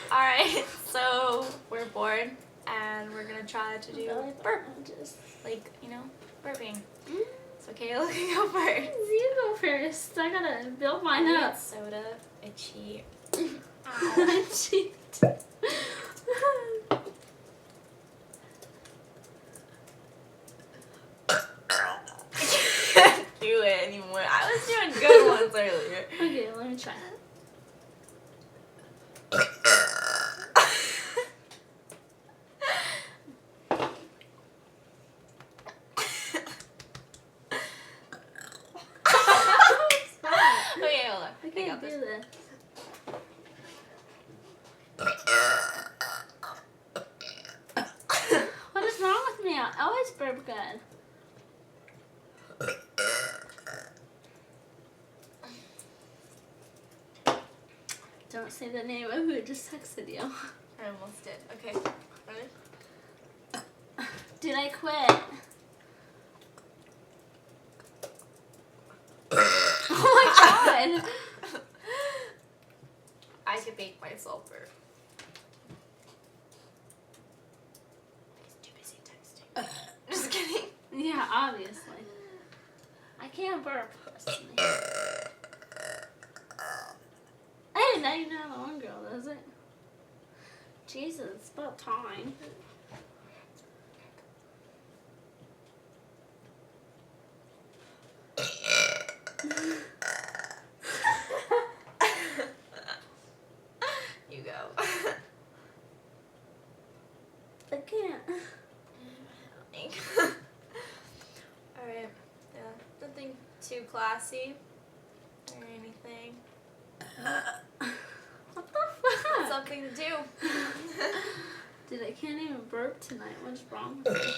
Alright, so we're bored and we're gonna try to do burp. Like, you know, burping. So Kayla can go first. You go first. I gotta build mine I up. need soda. I cheat. I cheat. Do it anymore. I was doing good ones earlier. Okay, let me try. Okay, hold on. I can't got do this. this. What is wrong with me? I always burp good. Don't say the name of who just texted you. I almost did. Okay. Ready? Did I quit? Oh my god! I could make myself burp. He's too busy texting. Just kidding. Yeah, obviously. I can't burp personally. Hey, now you know the one girl, does it? Jesus, it's about time. You go. I can't. Alright. Yeah. Nothing too classy or anything. What the fuck? Something to do. Dude, I can't even burp tonight. What's wrong with me?